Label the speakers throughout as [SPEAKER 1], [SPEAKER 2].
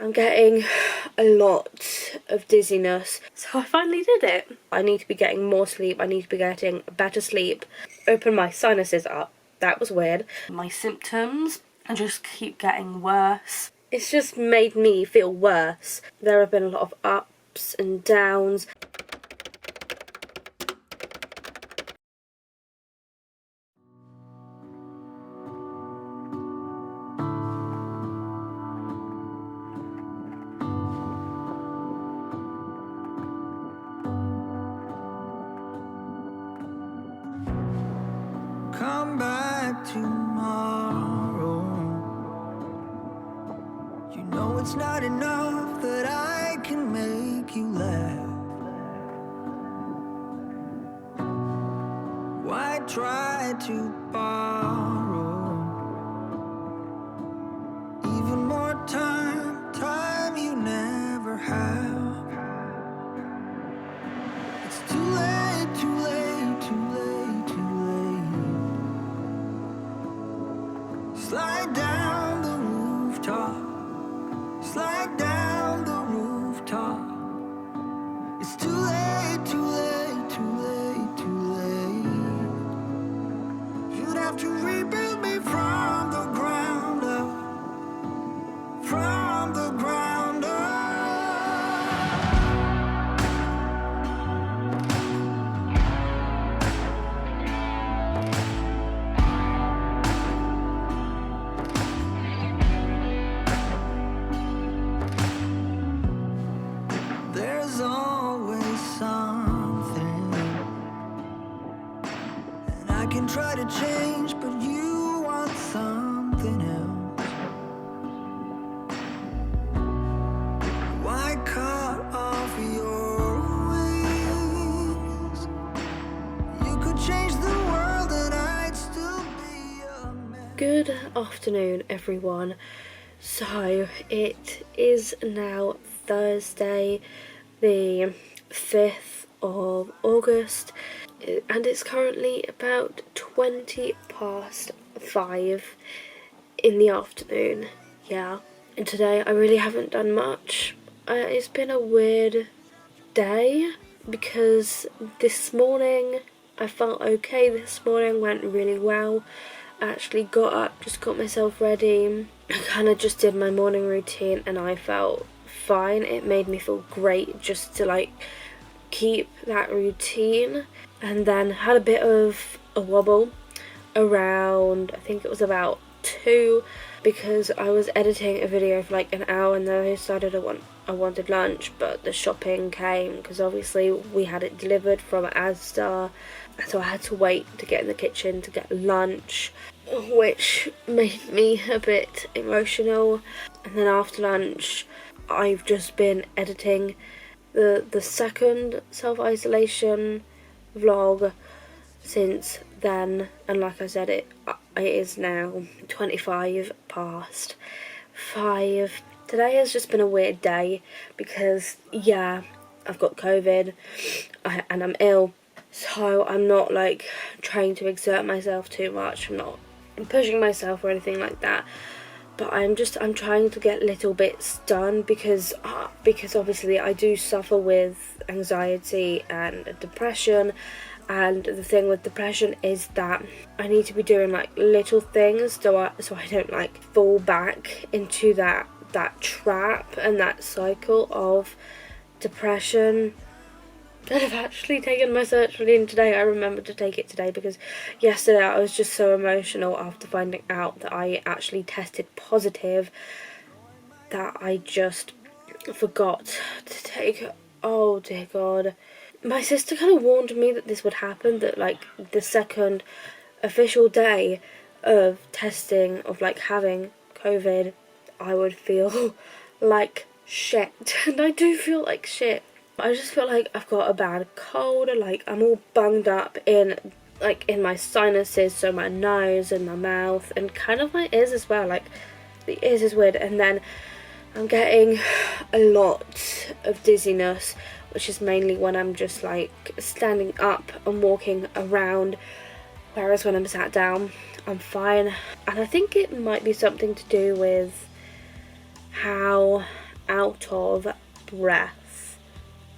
[SPEAKER 1] I'm getting a lot of dizziness, so I finally did it. I need to be getting more sleep, I need to be getting better sleep. Open my sinuses up, that was weird. My symptoms just keep getting worse. It's just made me feel worse. There have been a lot of ups and downs.
[SPEAKER 2] Come back tomorrow. You know it's not enough that I can make you laugh. Why try to borrow even more time you never have? It's too late, too late, too late, too late. Slide down the rooftop. Slide down the rooftop. It's too late, too late, too late, too late. You'd have to rebuild me from the ground up. From the ground up. There's always something, and I can try to change, but you want something else. Why cut off your wings? You could change the world and I'd still be a mess.
[SPEAKER 1] Good afternoon, everyone. So it is now Thursday, the 5th of August, and it's currently about 5:20 in the afternoon. Yeah, and today I really haven't done much. It's been a weird day because this morning I felt okay. This morning went really well. I actually got up, just got myself ready. I kind of just did my morning routine and I felt fine. It made me feel great just to like keep that routine, and then had a bit of a wobble around, I think it was about 2, because I was editing a video for like an hour and then I decided I wanted lunch, but the shopping came because obviously we had it delivered from Asda, so I had to wait to get in the kitchen to get lunch, which made me a bit emotional. And then after lunch I've just been editing the second self-isolation vlog since then, and like I said, it is now 5:25. Today has just been a weird day because, yeah, I've got COVID and I'm ill, so I'm not like trying to exert myself too much. I'm not pushing myself or anything like that, but I'm trying to get little bits done because obviously I do suffer with anxiety and depression. And the thing with depression is that I need to be doing like little things so I don't like fall back into that trap and that cycle of depression. And I've actually taken my sertraline today. I remembered to take it today because yesterday I was just so emotional after finding out that I actually tested positive that I just forgot to take it. Oh dear God. My sister kind of warned me that this would happen, that like the second official day of testing, of like having COVID, I would feel like shit. And I do feel like shit. I just feel like I've got a bad cold, like I'm all bunged up in my sinuses, so my nose and my mouth and kind of my ears as well, like the ears is weird. And then I'm getting a lot of dizziness, which is mainly when I'm just like standing up and walking around, whereas when I'm sat down I'm fine. And I think it might be something to do with how out of breath.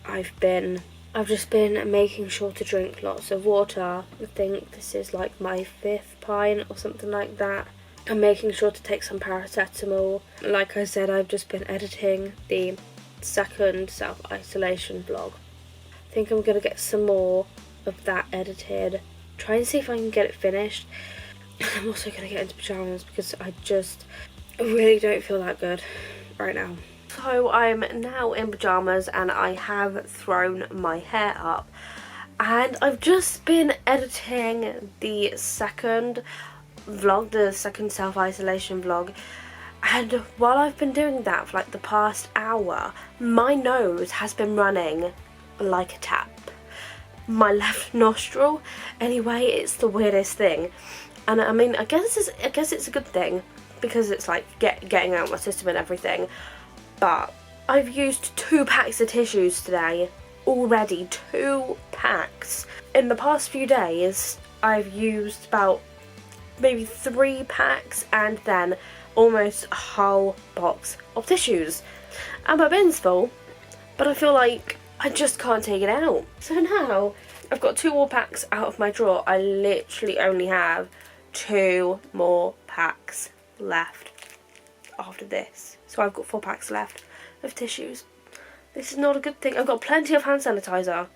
[SPEAKER 1] I've just been making sure to drink lots of water. I think this is like my 5th pint or something like that. I'm making sure to take some paracetamol. Like I said, I've just been editing the 2nd self-isolation vlog. I think I'm going to get some more of that edited. Try and see if I can get it finished. I'm also going to get into pyjamas because I just really don't feel that good right now. So I'm now in pyjamas and I have thrown my hair up. And I've just been editing the 2nd vlog, the 2nd self-isolation vlog. And while I've been doing that for like the past hour, my nose has been running like a tap. My left nostril, anyway, it's the weirdest thing. And I mean, I guess it's a good thing because it's like getting out my system and everything. But I've used 2 packs of tissues today already. 2 packs. In the past few days, I've used about maybe 3 packs and then almost a whole box of tissues. And my bin's full, but I feel like I just can't take it out. So now I've got 2 more packs out of my drawer. I literally only have 2 more packs left after this. So I've got 4 packs left of tissues. This is not a good thing. I've got plenty of hand sanitizer,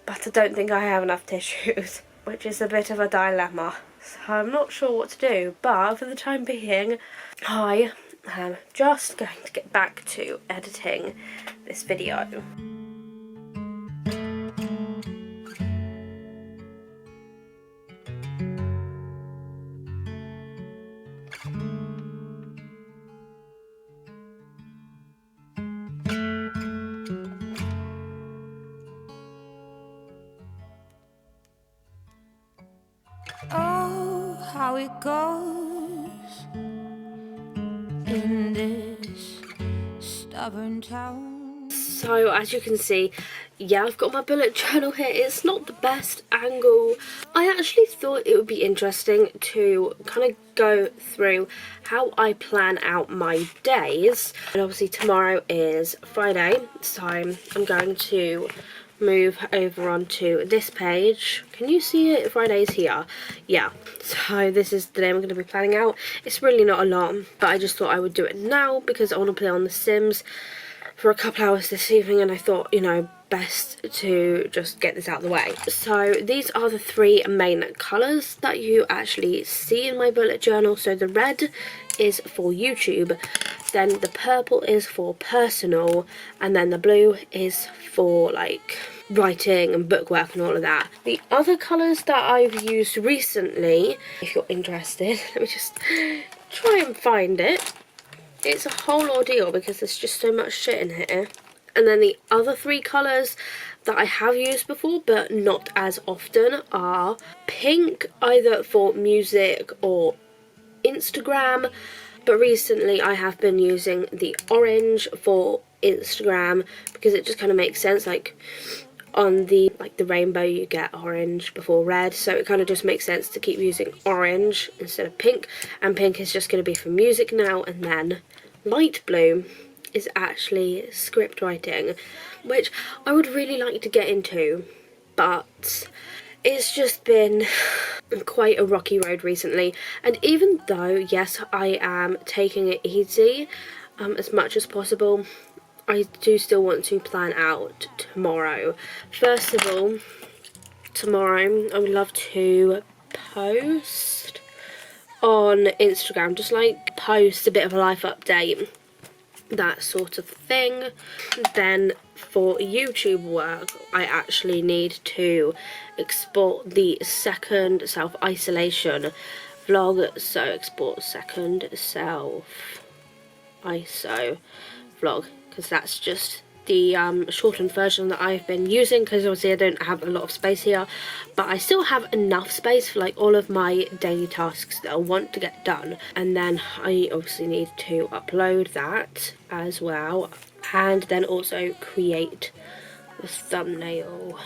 [SPEAKER 1] but I don't think I have enough tissues, which is a bit of a dilemma. So I'm not sure what to do, but for the time being, I am just going to get back to editing this video.
[SPEAKER 2] Oh, how it goes in this stubborn town.
[SPEAKER 1] So as you can see, yeah, I've got my bullet journal here. It's not the best angle. I actually thought it would be interesting to kind of go through how I plan out my days. And obviously tomorrow is Friday, so I'm going to move over onto this page. Can you see it? Friday's here. Yeah, so this is the day I'm going to be planning out. It's really not a lot, but I just thought I would do it now because I want to play on The Sims for a couple hours this evening, and I thought, you know, best to just get this out of the way. So these are the 3 main colours that you actually see in my bullet journal. So the red is for YouTube, then the purple is for personal, and then the blue is for like writing and bookwork and all of that. The other colours that I've used recently, if you're interested, let me just try and find it. It's a whole ordeal because there's just so much shit in here. And then the other 3 colours that I have used before but not as often are pink, either for music or Instagram, but recently I have been using the orange for Instagram because it just kind of makes sense. Like on the rainbow you get orange before red, so it kind of just makes sense to keep using orange instead of pink, and pink is just going to be for music now. And then light blue is actually script writing, which I would really like to get into, but it's just been quite a rocky road recently. And even though, yes, I am taking it easy as much as possible, I do still want to plan out tomorrow. First of all, tomorrow I would love to post on Instagram, just like post a bit of a life update, that sort of thing. Then for YouTube work, I actually need to export the 2nd self-isolation vlog. So export 2nd self-iso vlog, because that's just the shortened version that I've been using, because obviously I don't have a lot of space here, but I still have enough space for like all of my daily tasks that I want to get done. And then I obviously need to upload that as well, and then also create the thumbnail.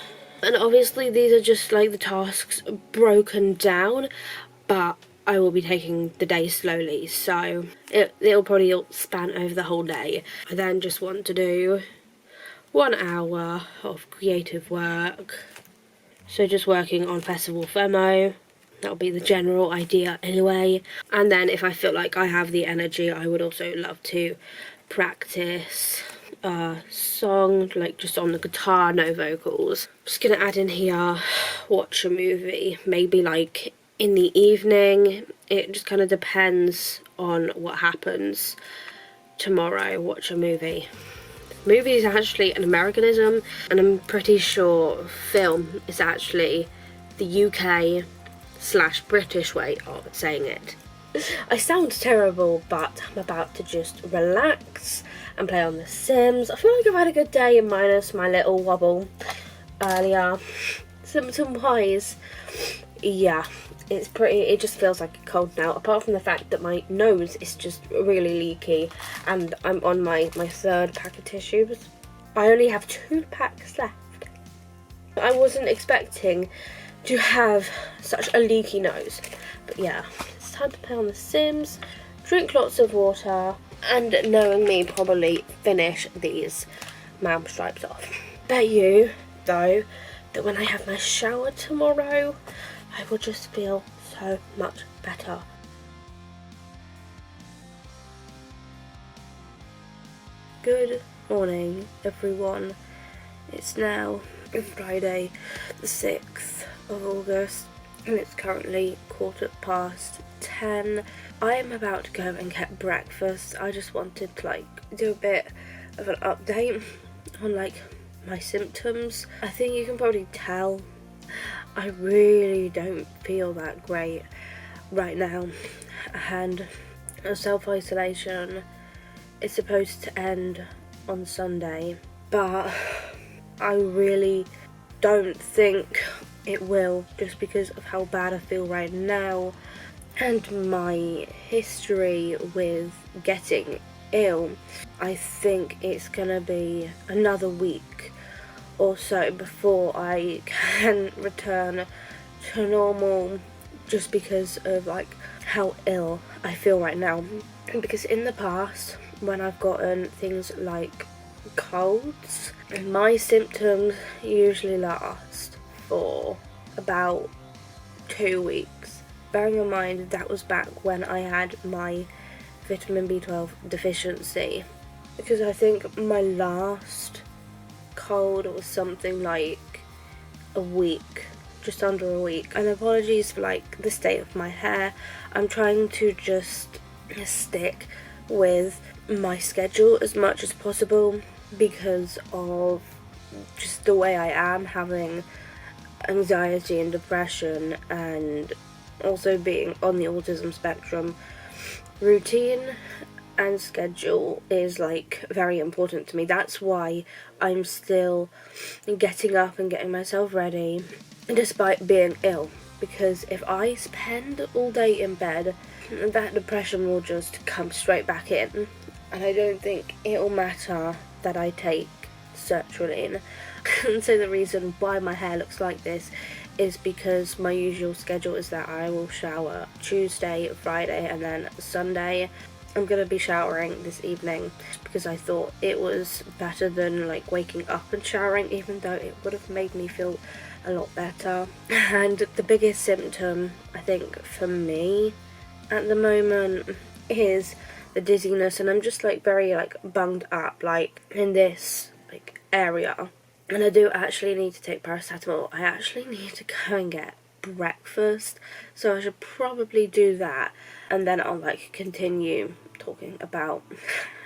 [SPEAKER 1] And obviously these are just like the tasks broken down, but I will be taking the day slowly, so it'll probably span over the whole day. I then just want to do 1 hour of creative work, so just working on festival FOMO. That'll be the general idea anyway. And then if I feel like I have the energy, I would also love to practice a song, like just on the guitar, no vocals. Just gonna add in here, watch a movie, maybe like in the evening. It just kind of depends on what happens tomorrow. Watch a movie. Movie is actually an Americanism, and I'm pretty sure film is actually the UK/British way of saying it. I sound terrible, but I'm about to just relax and play on The Sims. I feel like I've had a good day, minus my little wobble earlier. Symptom-wise, yeah, it just feels like a cold now, apart from the fact that my nose is just really leaky, and I'm on my 3rd pack of tissues. I only have 2 packs left. I wasn't expecting to have such a leaky nose, but yeah, it's time to play on The Sims, drink lots of water, and knowing me, probably finish these mouth stripes off. Bet you, though, that when I have my shower tomorrow, I will just feel so much better. Good morning, everyone. It's now Friday the 6th of August, and it's currently 10:15. I am about to go and get breakfast. I just wanted to do a bit of an update on my symptoms. I think you can probably tell I really don't feel that great right now, and self-isolation is supposed to end on Sunday, but I really don't think it will, just because of how bad I feel right now and my history with getting ill. I think it's gonna be another week or so before I can return to normal, just because of how ill I feel right now. Because in the past, when I've gotten things like colds, my symptoms usually last for about 2 weeks. Bearing in mind that was back when I had my vitamin B12 deficiency, because I think my last cold was something like a week, just under a week. And apologies for the state of my hair. I'm trying to just stick with my schedule as much as possible because of just the way I am, having anxiety and depression, and also being on the autism spectrum. Routine and schedule is very important to me. That's why I'm still getting up and getting myself ready despite being ill, because if I spend all day in bed, that depression will just come straight back in, and I don't think it'll matter that I take sertraline. And so the reason why my hair looks like this is because my usual schedule is that I will shower Tuesday, Friday, and then Sunday. I'm going to be showering this evening because I thought it was better than waking up and showering, even though it would have made me feel a lot better. And the biggest symptom, I think, for me at the moment is the dizziness, and I'm just very bunged up in this area, and I do actually need to take paracetamol. I actually need to go and get breakfast, so I should probably do that, and then I'll continue talking about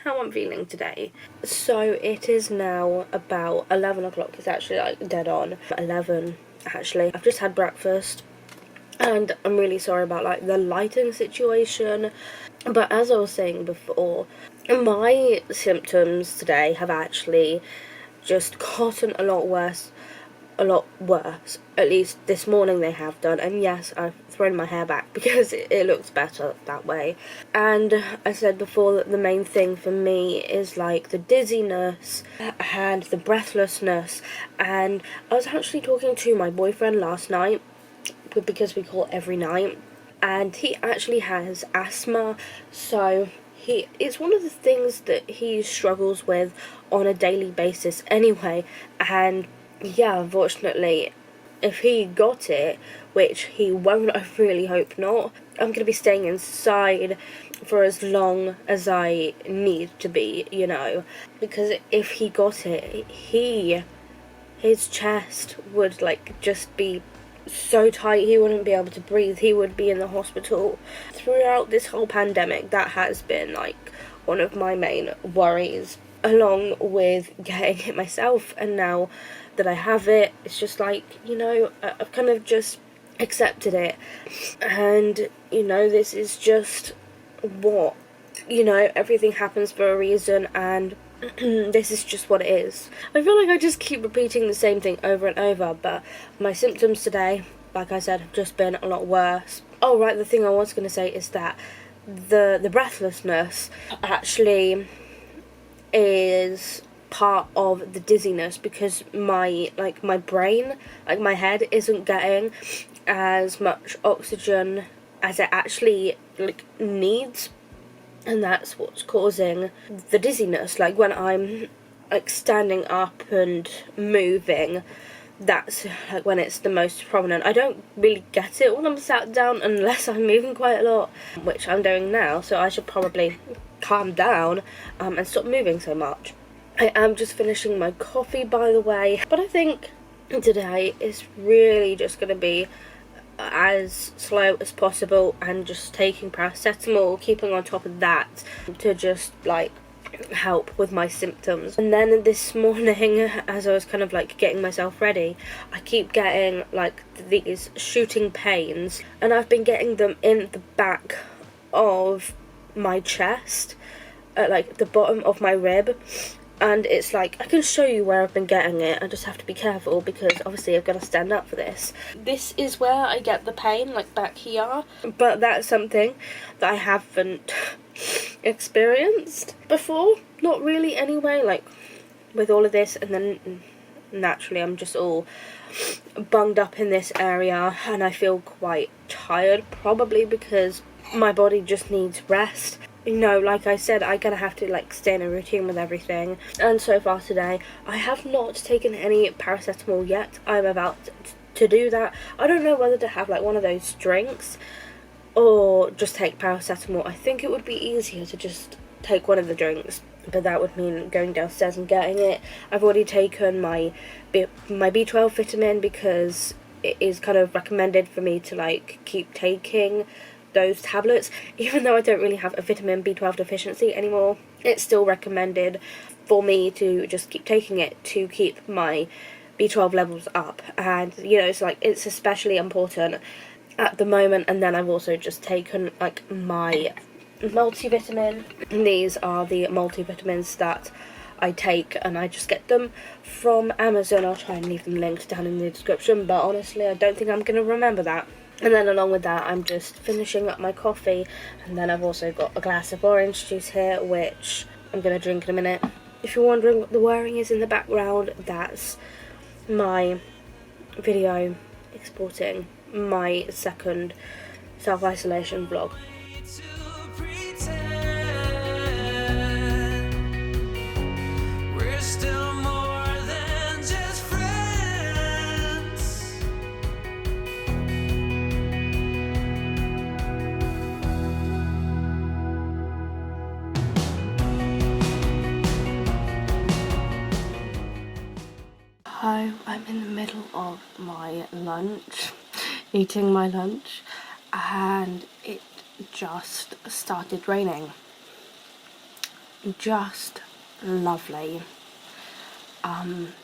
[SPEAKER 1] how I'm feeling today. So it is now about 11 o'clock. It's actually dead on 11 actually. I've just had breakfast, and I'm really sorry about the lighting situation, but as I was saying before, my symptoms today have actually just gotten a lot worse. At least this morning they have done, and yes, I've thrown my hair back because it looks better that way. And I said before that the main thing for me is the dizziness and the breathlessness. And I was actually talking to my boyfriend last night, because we call every night, and he actually has asthma, so it's one of the things that he struggles with on a daily basis anyway. And yeah, unfortunately, if he got it, which he won't, I really hope not, I'm going to be staying inside for as long as I need to be, you know, because if he got it, his chest would like just be so tight, he wouldn't be able to breathe, he would be in the hospital. Throughout this whole pandemic, that has been like one of my main worries, along with getting it myself. And now that I have it, it's just like, you know, I've kind of just accepted it, and you know, this is just what, you know, everything happens for a reason, and this is just what it is. I feel like I just keep repeating the same thing over and over, but my symptoms today, like I said, have just been a lot worse. Oh right, the thing I was going to say is that the breathlessness actually is part of the dizziness, because my brain, like my head, isn't getting as much oxygen as it actually like needs, and that's what's causing the dizziness. Like when I'm like standing up and moving, that's like when it's the most prominent. I don't really get it when I'm sat down unless I'm moving quite a lot, which I'm doing now, so I should probably calm down and stop moving so much. I am just finishing my coffee, by the way, but I think today is really just going to be as slow as possible and just taking paracetamol, keeping on top of that to just like help with my symptoms. And then this morning, as I was kind of like getting myself ready, I keep getting like these shooting pains, and I've been getting them in the back of my chest, at like the bottom of my rib. And it's like, I can show you where I've been getting it, I just have to be careful because obviously I've got to stand up for this. This is where I get the pain, like back here, but that's something that I haven't experienced before. Not really anyway, like with all of this, and then naturally I'm just all bunged up in this area, and I feel quite tired, probably because my body just needs rest. You know, like I said, I'm gonna have to like stay in a routine with everything, and so far today I have not taken any paracetamol yet. I'm about to do that. I don't know whether to have like one of those drinks or just take paracetamol. I think it would be easier to just take one of the drinks, but that would mean going downstairs and getting it. I've already taken my B12 vitamin because it is kind of recommended for me to like keep taking those tablets. Even though I don't really have a vitamin B12 deficiency anymore, it's still recommended for me to just keep taking it to keep my B12 levels up. And you know, it's like, it's especially important at the moment. And then I've also just taken like my multivitamin. These are the multivitamins that I take, and I just get them from Amazon. I'll try and leave them linked down in the description, but honestly I don't think I'm going to remember that. And then along with that, I'm just finishing up my coffee, and then I've also got a glass of orange juice here, which I'm going to drink in a minute. If you're wondering what the whirring is in the background, that's my video exporting my second self-isolation vlog. So I'm in the middle of my lunch, eating my lunch, and it just started raining. Just lovely.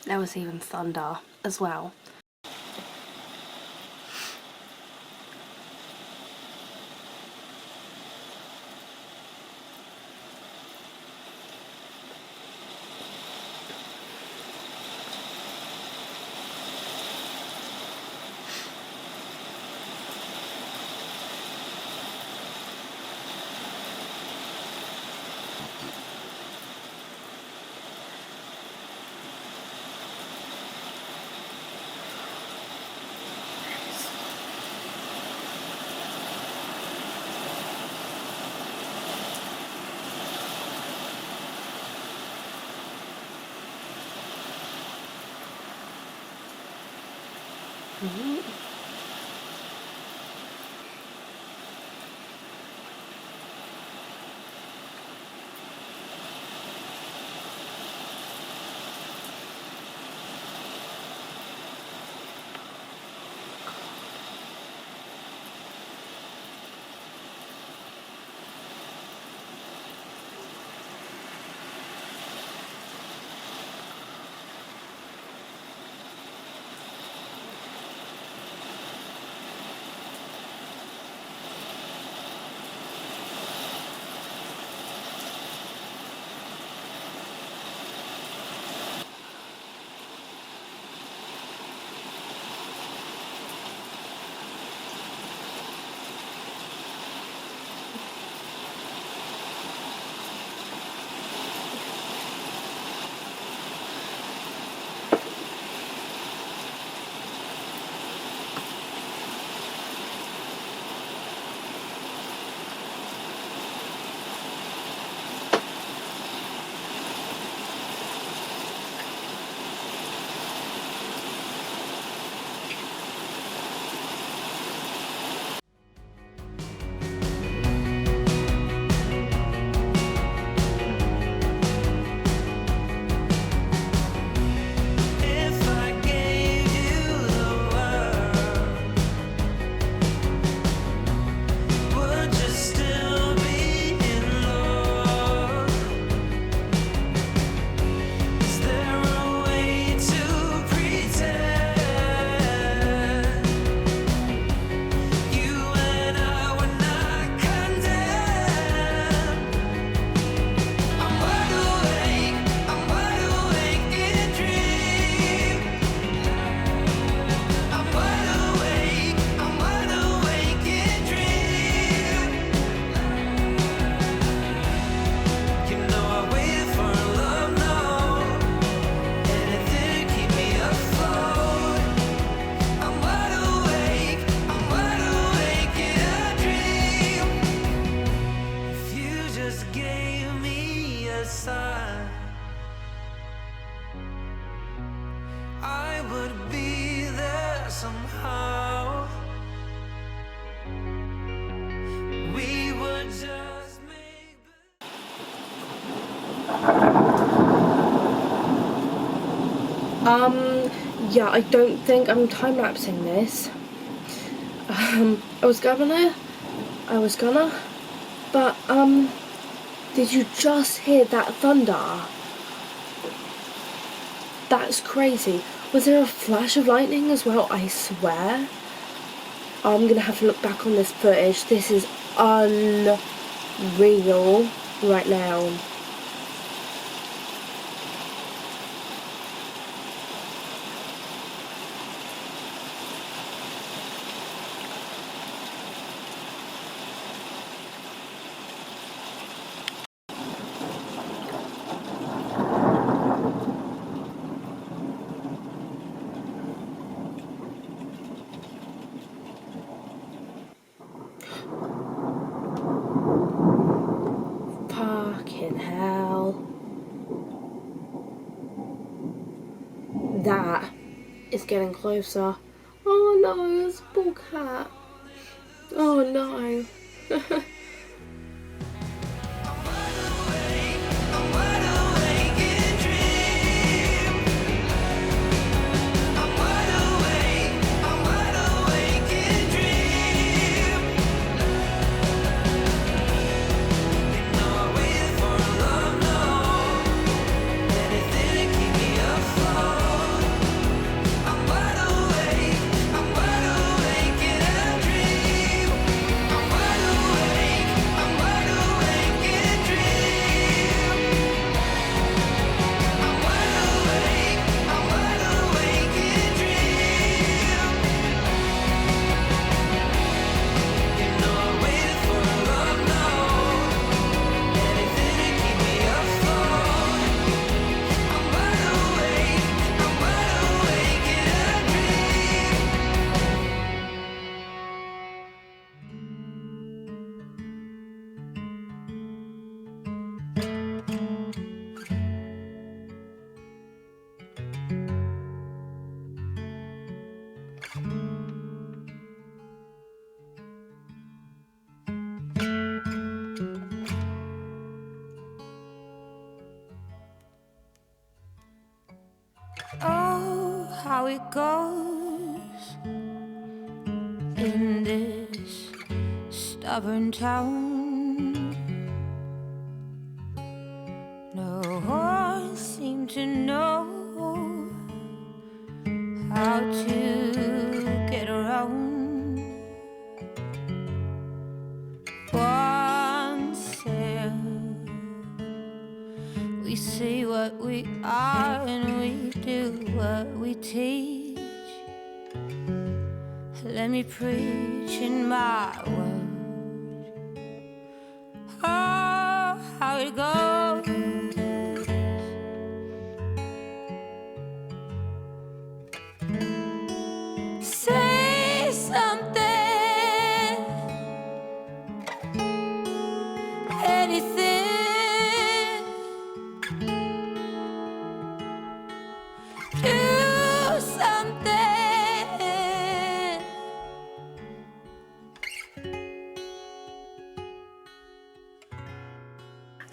[SPEAKER 1] There was even thunder as well.
[SPEAKER 2] If I gave you the world, would you still be in love? Is there a way to pretend you and I were not condemned? I'm wide awake in dream. I'm wide awake in dream. You know I waited for love, no, anything to keep me afloat. I'm wide awake in a dream. If you just gave me a sign, I would be there somehow. We would just make
[SPEAKER 1] Yeah, I don't think I'm time-lapsing this. I was gonna, but, did you just hear that thunder? That's crazy. Was there a flash of lightning as well? I swear. I'm gonna have to look back on this footage. This is unreal right now. Fucking hell. That is getting closer. Oh no, it's a poor cat. Oh no.
[SPEAKER 2] I'm wide awake in dream. I'm wide awake in dream. You know I waited for love, no, anything to keep me afloat. I'm wide awake in a dream. I'm wide awake how it goes in this stubborn town. No one seems to know how to get around. One said, we say what we are and we do what we teach. Let me preach in my words. Oh, how it goes. Say something, anything. Do something.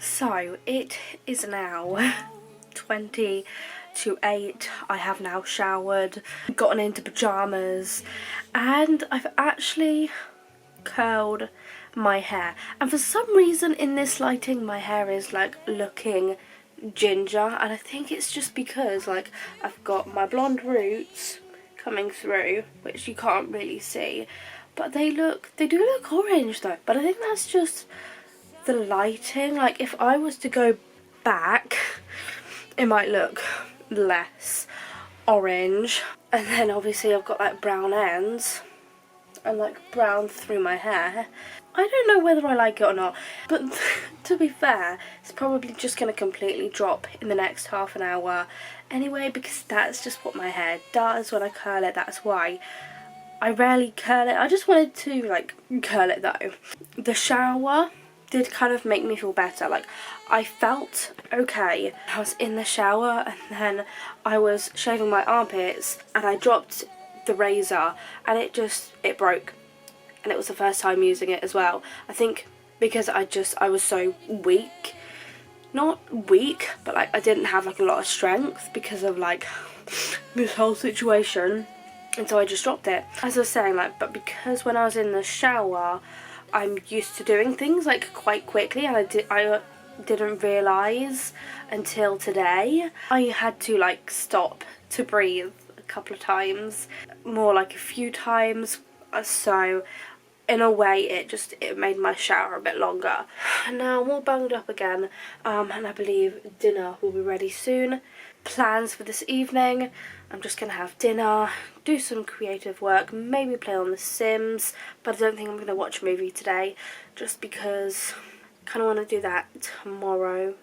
[SPEAKER 1] So it is now 20 to 8. I have now showered, gotten into pyjamas, and I've actually curled my hair. And for some reason in this lighting my hair is like looking ginger, and I think it's just because like I've got my blonde roots coming through, which you can't really see, but they do look orange though. But I think that's just the lighting. Like if I was to go back, it might look less orange. And then obviously I've got like brown ends and like brown through my hair. I don't know whether I like it or not, but to be fair, it's probably just going to completely drop in the next half an hour anyway, because that's just what my hair does when I curl it. That's why I rarely curl it. I just wanted to like curl it though. The shower did kind of make me feel better. Like I felt okay. I was in the shower and then I was shaving my armpits and I dropped the razor and it broke, and it was the first time using it as well. I think because I was so weak, not weak, but like I didn't have like a lot of strength because of like this whole situation, and so I just dropped it, as I was saying. Like, but because when I was in the shower I'm used to doing things like quite quickly, and I didn't realise until today. I had to like stop to breathe a couple of times, more like a few times, so in a way it made my shower a bit longer. And now I'm all bunged up again, and I believe dinner will be ready soon. Plans for this evening: I'm just gonna have dinner, do some creative work, maybe play on The Sims, but I don't think I'm gonna watch a movie today, just because I kind of want to do that tomorrow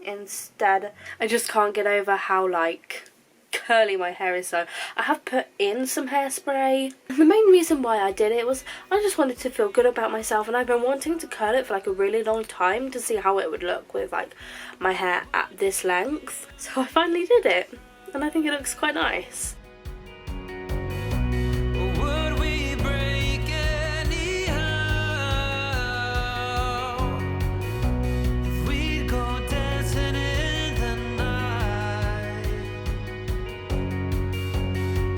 [SPEAKER 1] instead. I just can't get over how like curly my hair is, so I have put in some hairspray. The main reason why I did it was I just wanted to feel good about myself, and I've been wanting to curl it for like a really long time to see how it would look with like my hair at this length. So I finally did it, and I think it looks quite nice.
[SPEAKER 2] Would we break anyhow if we'd go dancing in the night?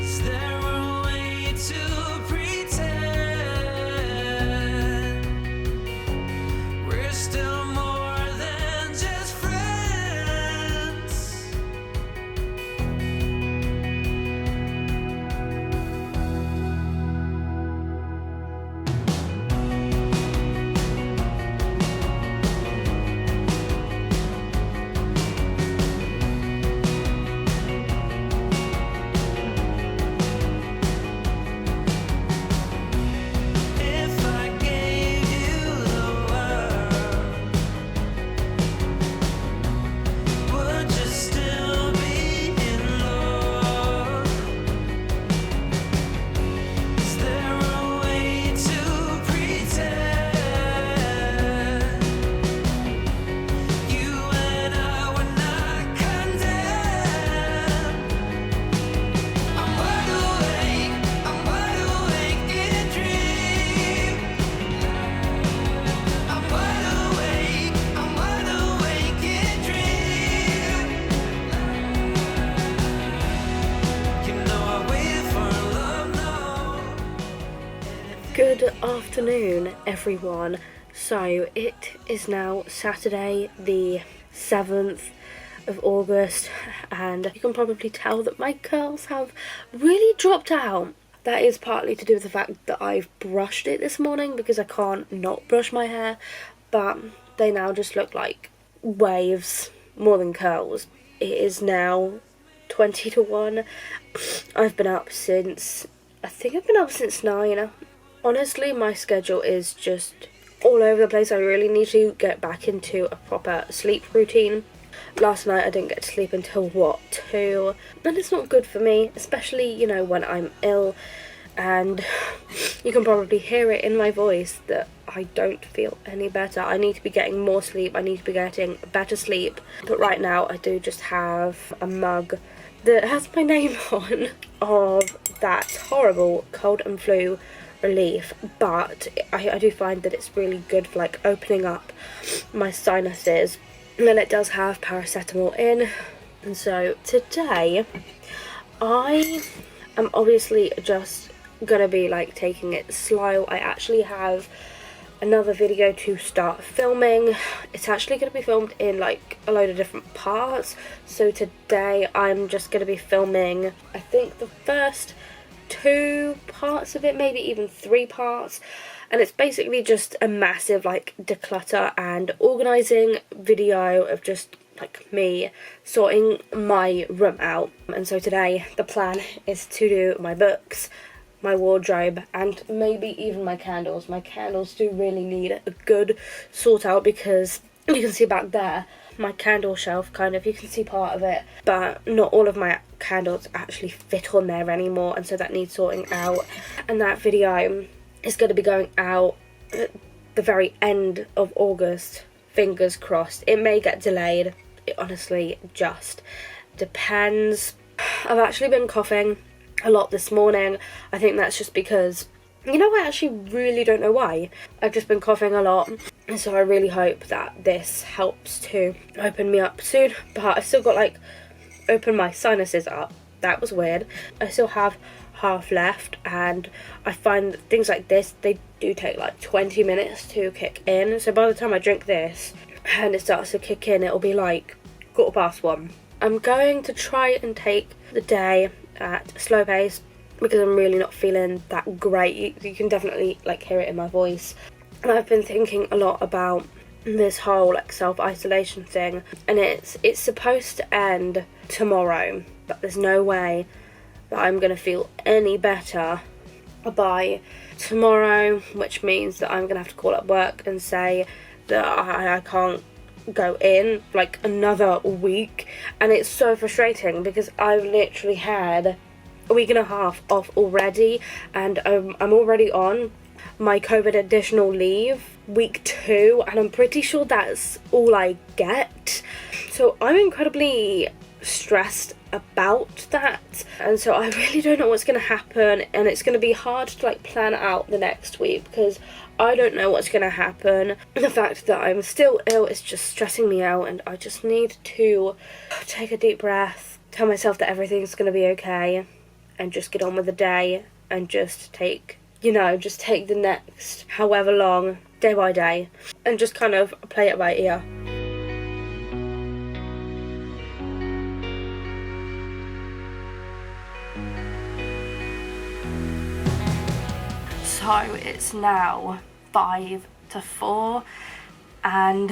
[SPEAKER 2] Is there a way to pretend we're still more than just friends?
[SPEAKER 1] Good afternoon, everyone. So it is now Saturday the 7th of August, and you can probably tell that my curls have really dropped out. That is partly to do with the fact that I've brushed it this morning because I can't not brush my hair, but they now just look like waves more than curls. It is now 20 to 1. I've been up since, I think I've been up since 9. Honestly, my schedule is just all over the place. I really need to get back into a proper sleep routine. Last night I didn't get to sleep until 2, and it's not good for me, especially, you know, when I'm ill, and you can probably hear it in my voice that I don't feel any better. I need to be getting more sleep, I need to be getting better sleep, but right now I do just have a mug that has my name on of that horrible cold and flu relief, but I do find that it's really good for like opening up my sinuses, and then it does have paracetamol in. And so today I am obviously just gonna be like taking it slow. I actually have another video to start filming. It's actually going to be filmed in like a load of different parts, so today I'm just going to be filming I think the first 2 parts of it, maybe even 3 parts, and it's basically just a massive like declutter and organising video of just like me sorting my room out. And so today the plan is to do my books, my wardrobe, and maybe even my candles. My candles do really need a good sort out because you can see back there my candle shelf, kind of, you can see part of it, but not all of my candles actually fit on there anymore, and so that needs sorting out. And that video is going to be going out at the very end of August, fingers crossed. It may get delayed, it honestly just depends. I've actually been coughing a lot this morning. I think that's just because, you know, I actually really don't know why. I've just been coughing a lot, and so I really hope that this helps to open me up soon. But I still got like open my sinuses up. That was weird. I still have half left, and I find that things like this, they do take like 20 minutes to kick in. So by the time I drink this and it starts to kick in, it'll be like 1:15. I'm going to try and take the day at a slow pace because I'm really not feeling that great. You can definitely like hear it in my voice. And I've been thinking a lot about this whole like self-isolation thing, and it's supposed to end tomorrow, but there's no way that I'm gonna feel any better by tomorrow, which means that I'm gonna have to call up work and say that I can't go in like another week. And it's so frustrating because I've literally had a week and a half off already, and I'm already on my COVID additional leave, week 2, and I'm pretty sure that's all I get. So I'm incredibly stressed about that, and so I really don't know what's going to happen, and it's going to be hard to like plan out the next week because I don't know what's going to happen. The fact that I'm still ill is just stressing me out, and I just need to take a deep breath, tell myself that everything's going to be okay, and just get on with the day, and just take, you know, just take the next however long, day by day, and just kind of play it by ear. So it's now 5 to 4, and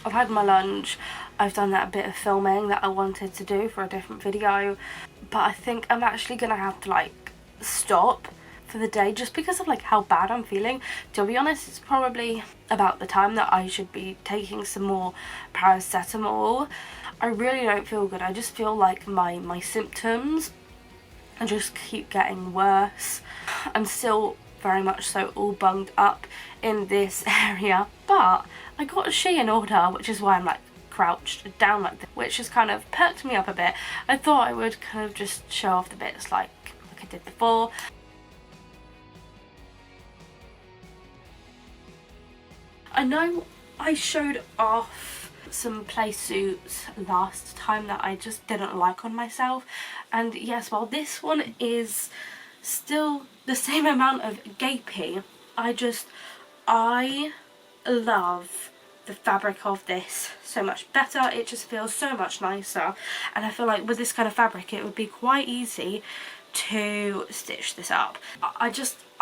[SPEAKER 1] I've had my lunch. I've done that bit of filming that I wanted to do for a different video, but I think I'm actually gonna have to like stop for the day just because of like how bad I'm feeling. To be honest, it's probably about the time that I should be taking some more paracetamol. I really don't feel good. I just feel like my symptoms just keep getting worse. I'm still very much so all bunged up in this area, but I got a Shein order, which is why I'm like crouched down like this, which has kind of perked me up a bit. I thought I would kind of just show off the bits like I did before. I know I showed off some play suits last time that I just didn't like on myself, and yes, while this one is still the same amount of gapey. I love the fabric of this so much better. It just feels so much nicer, and I feel like with this kind of fabric it would be quite easy to stitch this up. I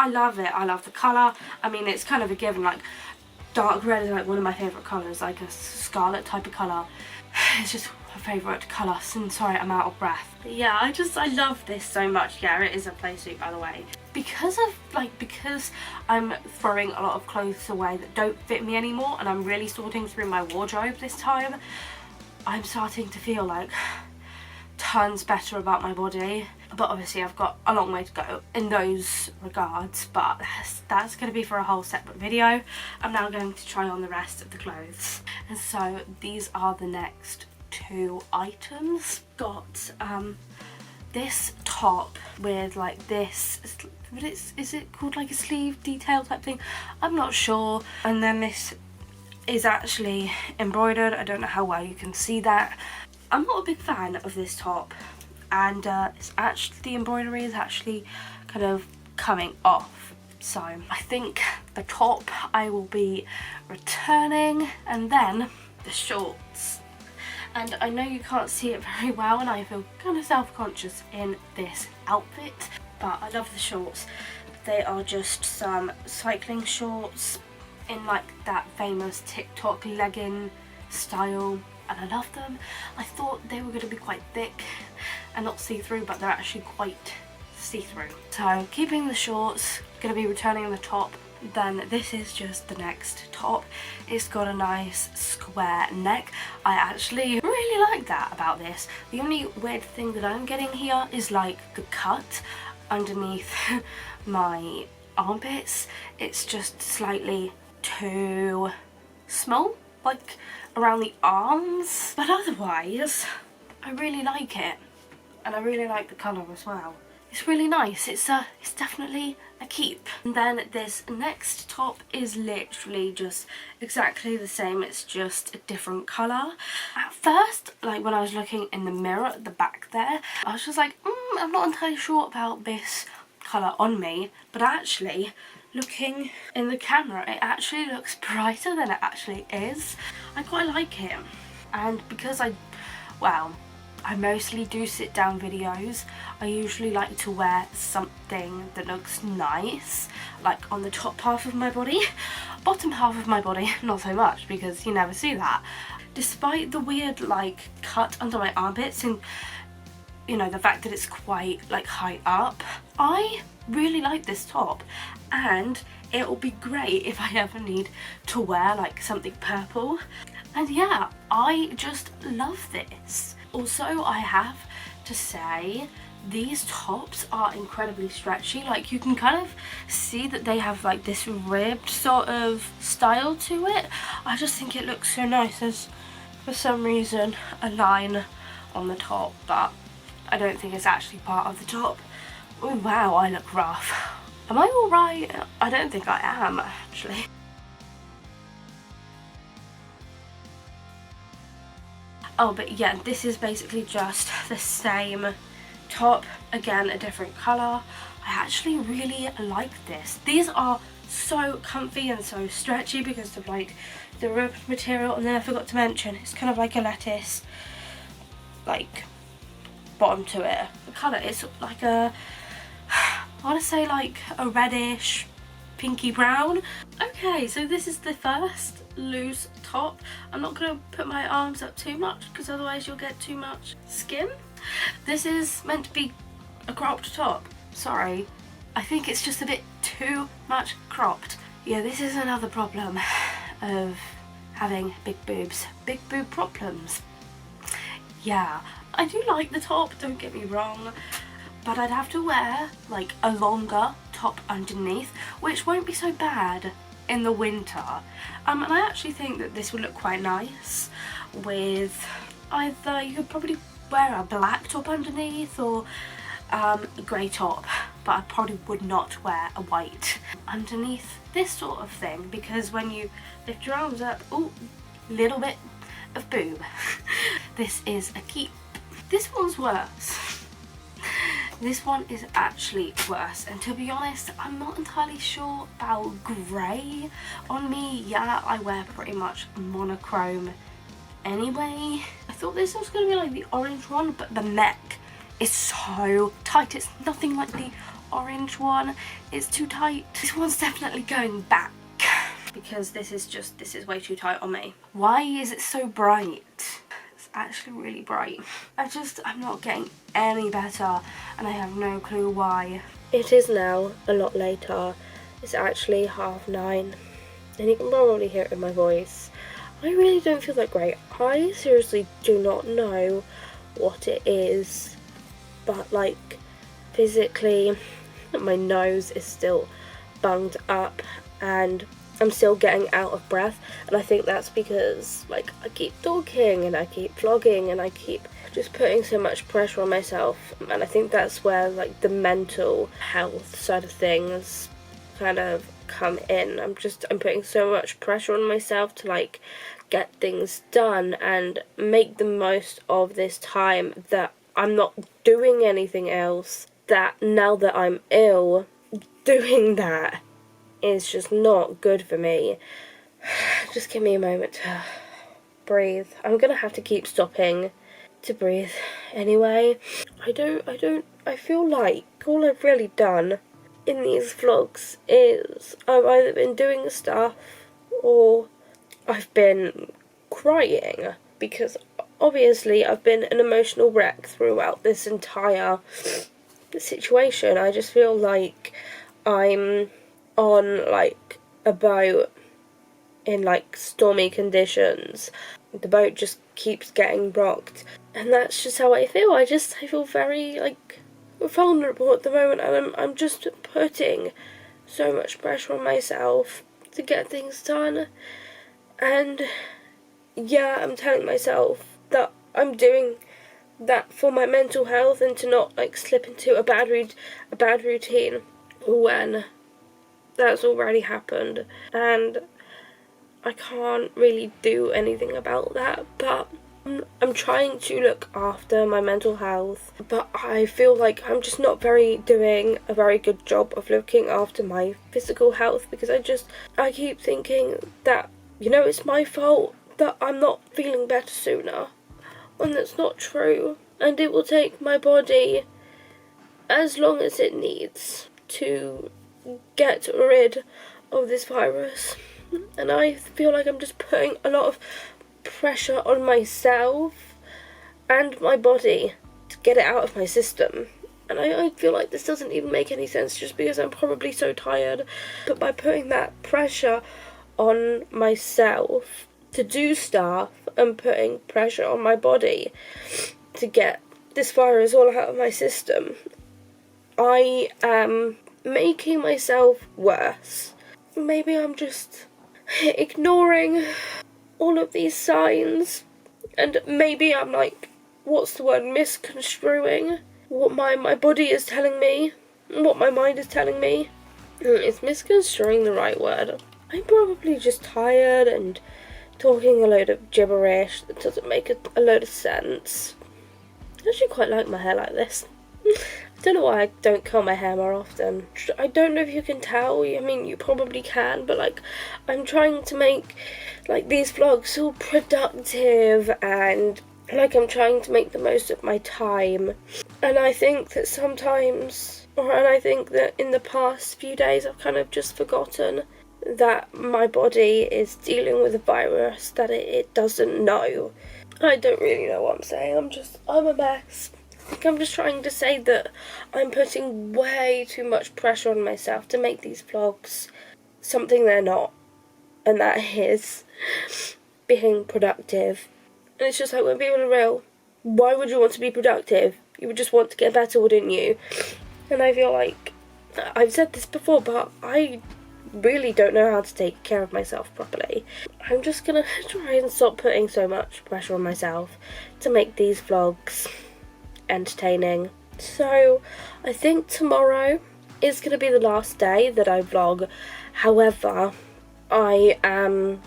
[SPEAKER 1] love it. I love the colour. I mean, it's kind of a given, like dark red is like one of my favourite colours, like a scarlet type of colour. It's just my favourite colour, and sorry I'm out of breath. But yeah, I love this so much. Yeah, it is a play suit, by the way. Because I'm throwing a lot of clothes away that don't fit me anymore, and I'm really sorting through my wardrobe this time, I'm starting to feel like tons better about my body. But obviously I've got a long way to go in those regards, but that's going to be for a whole separate video. I'm now going to try on the rest of the clothes. And so these are the next two items. Got this top with like this, is it called like a sleeve detail type thing? I'm not sure. And then this is actually embroidered. I don't know how well you can see that. I'm not a big fan of this top, and it's actually, the embroidery is actually kind of coming off, so I think the top I will be returning, and then the shorts. And I know you can't see it very well, and I feel kind of self-conscious in this outfit, but I love the shorts. They are just some cycling shorts in like that famous TikTok legging style, and I love them. I thought they were going to be quite thick and not see-through, but they're actually quite see-through. So keeping the shorts, going to be returning the top. Then this is just the next top. It's got a nice square neck. I actually really like that about this. The only weird thing that I'm getting here is like the cut underneath my armpits. It's just slightly too small, like around the arms. But otherwise, I really like it. And I really like the colour as well. It's really nice. It's definitely a keep. And then this next top is literally just exactly the same. It's just a different colour. At first, like when I was looking in the mirror at the back there, I was just like, I'm not entirely sure about this colour on me. But actually, looking in the camera, it actually looks brighter than it actually is. I quite like it. And because I mostly do sit down videos, I usually like to wear something that looks nice, like on the top half of my body. Bottom half of my body, not so much, because you never see that. Despite the weird like cut under my armpits and, you know, the fact that it's quite like high up, I really like this top, and it will be great if I ever need to wear like something purple. And yeah, I just love this. Also, I have to say, these tops are incredibly stretchy. Like, you can kind of see that they have like this ribbed sort of style to it. I just think it looks so nice. There's, for some reason, a line on the top, but I don't think it's actually part of the top. Oh wow, I look rough. Am I alright? I don't think I am, actually. Oh, but yeah, this is basically just the same top, again a different colour. I actually really like this. These are so comfy and so stretchy because of like the ribbed material, and then I forgot to mention it's kind of like a lettuce like bottom to it. The colour is like a, I want to say like a reddish pinky brown. Okay, so this is the first loose top. I'm not going to put my arms up too much because otherwise you'll get too much skin. This is meant to be a cropped top. Sorry, I think it's just a bit too much cropped. Yeah, this is another problem of having big boobs. Big boob problems. Yeah, I do like the top, don't get me wrong, but I'd have to wear like a longer top underneath, which won't be so bad in the winter. And I actually think that this would look quite nice with either, you could probably wear a black top underneath or a grey top, but I probably would not wear a white underneath this sort of thing, because when you lift your arms up, oh, little bit of boob. This is a keep. This one's worse. This one is actually worse, and to be honest, I'm not entirely sure about grey on me. Yeah, I wear pretty much monochrome anyway. I thought this was going to be like the orange one, but the neck is so tight. It's nothing like the orange one. It's too tight. This one's definitely going back because this is way too tight on me. Why is it so bright? It's actually really bright. I'm not getting any better, and I have no clue why. It is now a lot later. It's actually 9:30, and you can probably hear it in my voice. I really don't feel that great. I seriously do not know what it is, but like physically my nose is still bunged up and I'm still getting out of breath, and I think that's because like I keep talking and I keep vlogging and I keep just putting so much pressure on myself, and I think that's where like the mental health side of things kind of come in. I'm putting so much pressure on myself to like get things done and make the most of this time that I'm not doing anything else, that now that I'm ill, doing that is just not good for me. Just give me a moment to breathe. I'm gonna have to keep stopping to breathe anyway. I feel like all I've really done in these vlogs is I've either been doing stuff or I've been crying, because obviously I've been an emotional wreck throughout this entire situation. I just feel like I'm on like a boat in like stormy conditions. The boat just keeps getting rocked, and that's just how I feel. I feel very like vulnerable at the moment, and I'm just putting so much pressure on myself to get things done. And yeah, I'm telling myself that I'm doing that for my mental health and to not like slip into a bad routine when that's already happened, and I can't really do anything about that. But I'm trying to look after my mental health, but I feel like I'm just not doing a very good job of looking after my physical health, because I keep thinking that, you know, it's my fault that I'm not feeling better sooner, when that's not true, and it will take my body as long as it needs to get rid of this virus. And I feel like I'm just putting a lot of pressure on myself and my body to get it out of my system. And I feel like this doesn't even make any sense, just because I'm probably so tired. But by putting that pressure on myself to do stuff and putting pressure on my body to get this virus all out of my system, I am making myself worse. Maybe I'm just ignoring all of these signs, and maybe I'm like, what's the word, misconstruing what my body is telling me, what my mind is telling me. Is misconstruing the right word? I'm probably just tired and talking a load of gibberish that doesn't make a load of sense. I actually quite like my hair like this. I don't know why I don't curl my hair more often. I don't know if you can tell. I mean, you probably can, but like, I'm trying to make like these vlogs all productive, and like I'm trying to make the most of my time. And I think that sometimes, and I think that in the past few days, I've kind of just forgotten that my body is dealing with a virus that it doesn't know. I don't really know what I'm saying. I'm a mess. I think I'm just trying to say that I'm putting way too much pressure on myself to make these vlogs something they're not, and that is being productive. And it's just like, when people are real, why would you want to be productive? You would just want to get better, wouldn't you? And I feel like, I've said this before, but I really don't know how to take care of myself properly. I'm just gonna try and stop putting so much pressure on myself to make these vlogs entertaining. So I think tomorrow is going to be the last day that I vlog. However, I am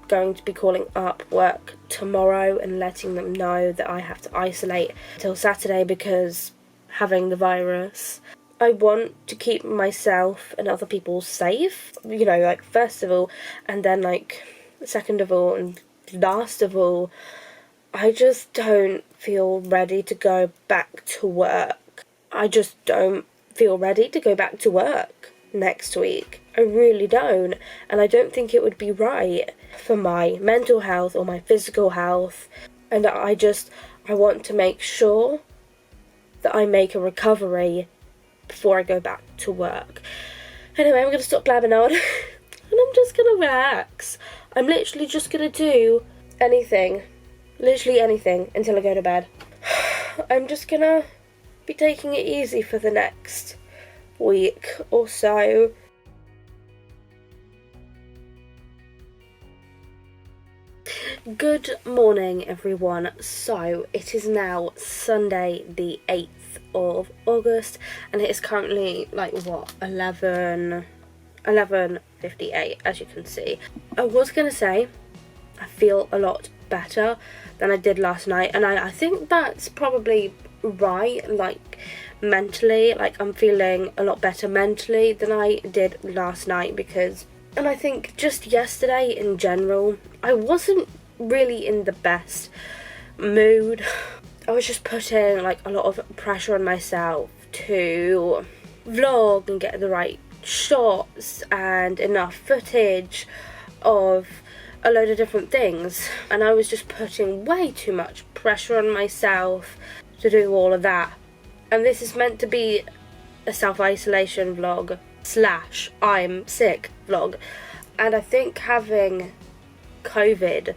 [SPEAKER 1] going to be calling up work tomorrow and letting them know that I have to isolate until Saturday, because having the virus. I want to keep myself and other people safe, you know, like, first of all, and then, like, second of all, and last of all, I just don't feel ready to go back to work. I just don't feel ready to go back to work next week. I really don't, and I don't think it would be right for my mental health or my physical health, and I want to make sure that I make a recovery before I go back to work. Anyway, I'm going to stop blabbing on and I'm just going to relax. I'm literally just going to do anything, literally anything, until I go to bed. I'm just going to be taking it easy for the next week or so. Good morning, everyone. So it is now Sunday the 8th of August and it is currently like 11:58, as you can see. I was gonna say I feel a lot better than I did last night, and I think that's probably right, like mentally, like I'm feeling a lot better mentally than I did last night, and I think just yesterday in general I wasn't really in the best mood. I was just putting like a lot of pressure on myself to vlog and get the right shots and enough footage of a load of different things, and I was just putting way too much pressure on myself to do all of that. And this is meant to be a self-isolation vlog / I'm sick vlog, and I think having COVID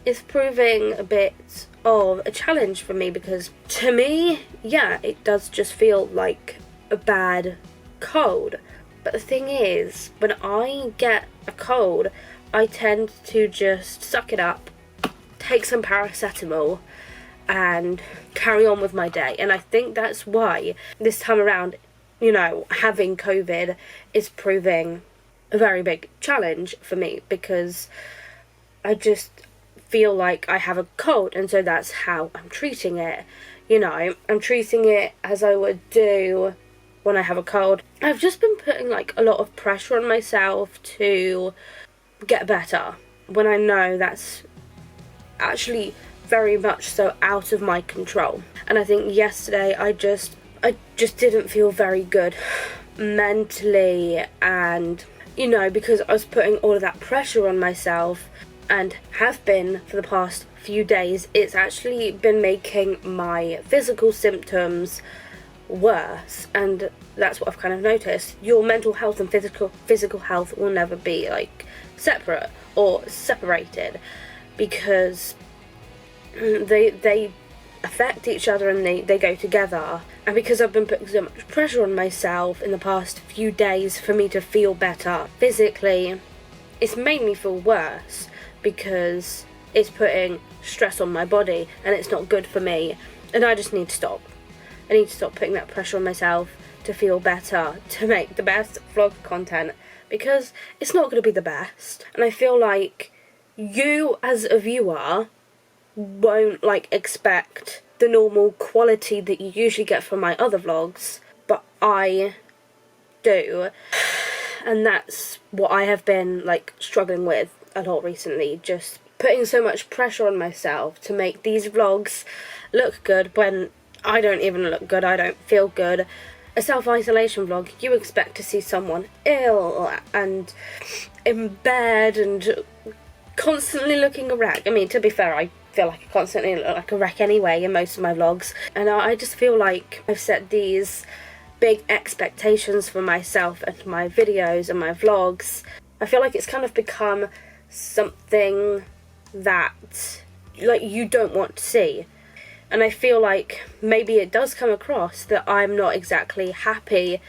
[SPEAKER 1] is proving a bit of a challenge for me, because to me, yeah, it does just feel like a bad cold. But the thing is, when I get a cold, I tend to just suck it up, take some paracetamol and carry on with my day. And I think that's why this time around, you know, having COVID is proving a very big challenge for me, because I just feel like I have a cold, and so that's how I'm treating it. You know, I'm treating it as I would do when I have a cold. I've just been putting like a lot of pressure on myself to get better, when I know that's actually very much so out of my control. And I think yesterday I just didn't feel very good mentally, and you know, because I was putting all of that pressure on myself and have been for the past few days, it's actually been making my physical symptoms worse. And that's what I've kind of noticed. Your mental health and physical health will never be like separate or separated, because they affect each other and they go together. And because I've been putting so much pressure on myself in the past few days for me to feel better physically, it's made me feel worse, because it's putting stress on my body and it's not good for me, and I just need to stop. I need to stop putting that pressure on myself to feel better, to make the best vlog content, because it's not going to be the best. And I feel like you as a viewer won't like expect the normal quality that you usually get from my other vlogs, but I do. And that's what I have been like struggling with a lot recently, just putting so much pressure on myself to make these vlogs look good when I don't even look good, I don't feel good. A self-isolation vlog, you expect to see someone ill and in bed and constantly looking a wreck. I mean, to be fair, I feel like I constantly look like a wreck anyway in most of my vlogs, and I just feel like I've set these big expectations for myself and my videos and my vlogs. I feel like it's kind of become something that like you don't want to see, and I feel like maybe it does come across that I'm not exactly happy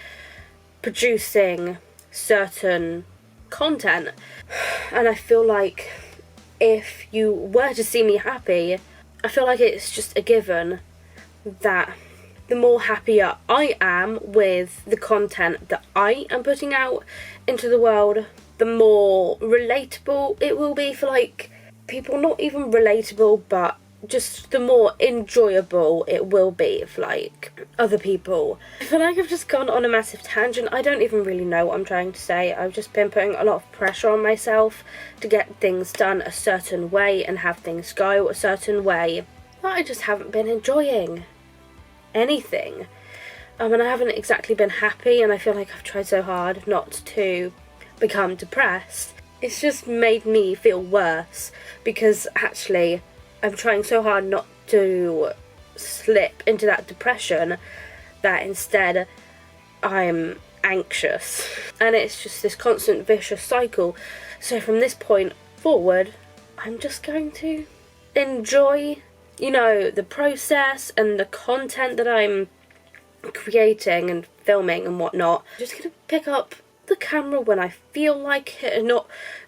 [SPEAKER 1] producing certain content. And I feel like if you were to see me happy, I feel like it's just a given that the more happier I am with the content that I am putting out into the world, the more relatable it will be for like people, not even relatable, but just the more enjoyable it will be for like other people. I feel like I've just gone on a massive tangent. I don't even really know what I'm trying to say. I've just been putting a lot of pressure on myself to get things done a certain way and have things go a certain way, but I just haven't been enjoying anything. And I haven't exactly been happy, and I feel like I've tried so hard not to become depressed. It's just made me feel worse, because actually I'm trying so hard not to slip into that depression that instead I'm anxious. And it's just this constant vicious cycle. So from this point forward, I'm just going to enjoy, you know, the process and the content that I'm creating and filming and whatnot. I'm just gonna pick up the camera when I feel like it,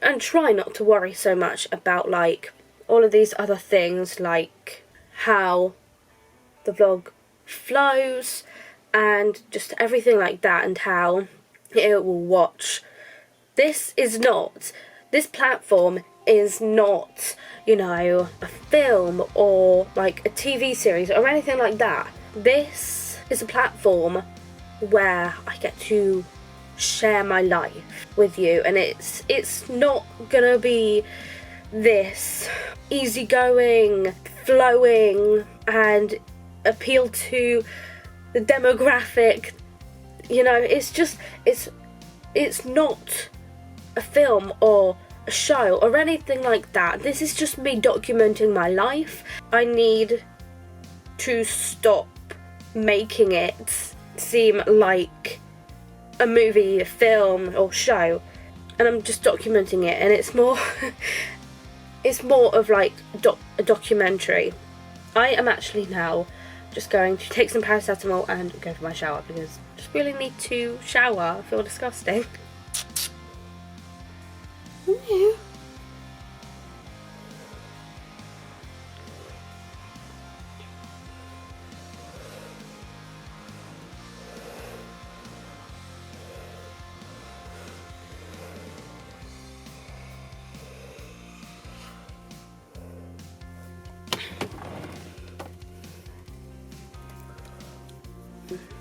[SPEAKER 1] and try not to worry so much about like all of these other things, like how the vlog flows and just everything like that, and how it will watch. This platform is not, you know, a film or like a TV series or anything like that. This is a platform where I get to share my life with you, and it's not gonna be this easygoing, flowing and appeal to the demographic, you know. It's not a film or a show or anything like that. This is just me documenting my life. I need to stop making it seem like a movie, a film or show, and I'm just documenting it, and it's more it's more of like a documentary. I am actually now just going to take some paracetamol and go for my shower, because I just really need to shower. I feel disgusting. Yeah.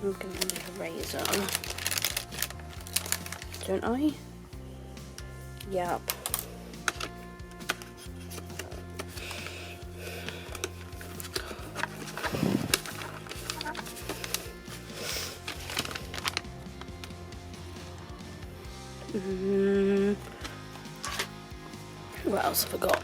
[SPEAKER 1] I'm gonna need a razor, don't I? Yep. What else have I got?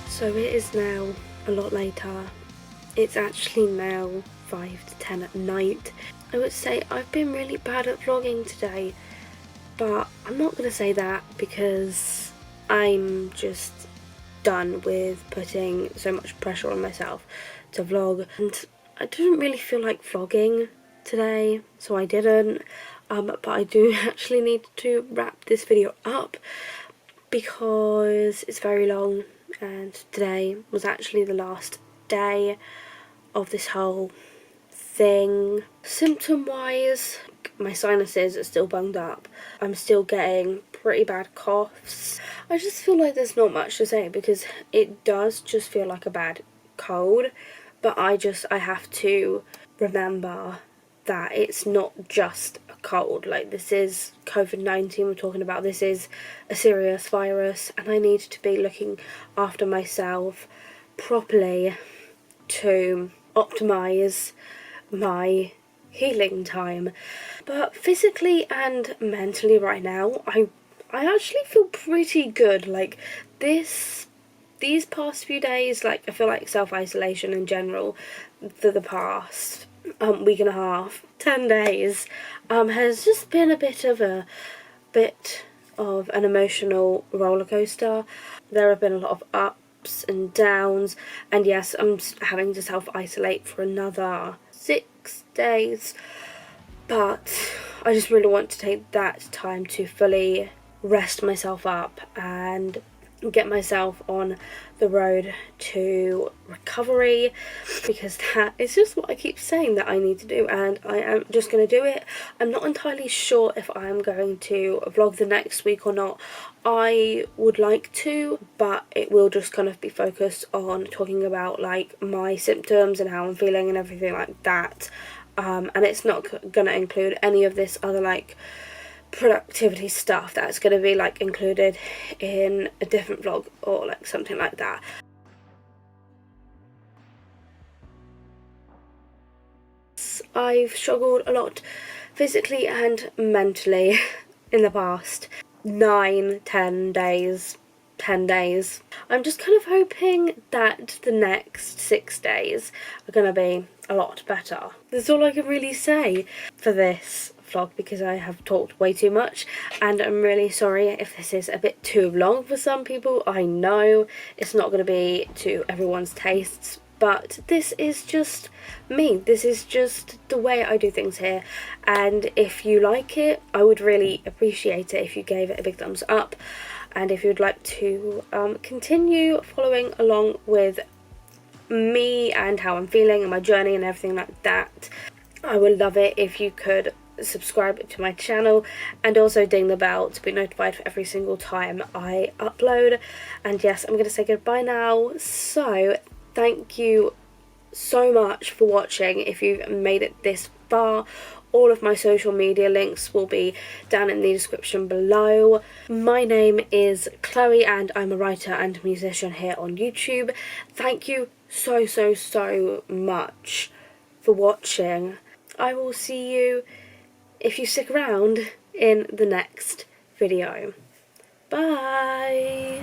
[SPEAKER 1] So it is now a lot later. It's actually now 5 to 10 at night. I would say I've been really bad at vlogging today, but I'm not going to say that, because I'm just done with putting so much pressure on myself to vlog, and I didn't really feel like vlogging today, so I didn't. But I do actually need to wrap this video up because it's very long, and today was actually the last day of this whole thing. Symptom wise, my sinuses are still bunged up. I'm still getting pretty bad coughs. I just feel like there's not much to say because it does just feel like a bad cold, but I have to remember that it's not just a cold. Like, this is COVID-19 we're talking about. This is a serious virus, and I need to be looking after myself properly to optimize my healing time. But physically and mentally right now, I actually feel pretty good. Like, these past few days, like, I feel like self-isolation in general for the past week and a half, 10 days, has just been a bit of an emotional roller coaster. There have been a lot of ups and downs, and yes, I'm having to self-isolate for another 6 days, but I just really want to take that time to fully rest myself up and get myself on the road to recovery, because that is just what I keep saying that I need to do, and I am just going to do it. I'm not entirely sure if I'm going to vlog the next week or not. I would like to, but it will just kind of be focused on talking about like my symptoms and how I'm feeling and everything like that, and it's not going to include any of this other like productivity stuff that's going to be like included in a different vlog or like something like that. I've struggled a lot physically and mentally in the past 10 days. I'm just kind of hoping that the next 6 days are going to be a lot better. That's all I can really say for this vlog, because I have talked way too much, and I'm really sorry if this is a bit too long for some people. I know it's not going to be to everyone's tastes, but this is just me. This is just the way I do things here, and if you like it, I would really appreciate it if you gave it a big thumbs up, and if you'd like to continue following along with me and how I'm feeling and my journey and everything like that, I would love it if you could subscribe to my channel and also ding the bell to be notified for every single time I upload. And yes, I'm going to say goodbye now, so thank you so much for watching. If you've made it this far, all of my social media links will be down in the description below. My name is Chloe and I'm a writer and musician here on YouTube. Thank you so much for watching. I will see you, if you stick around, in the next video. Bye!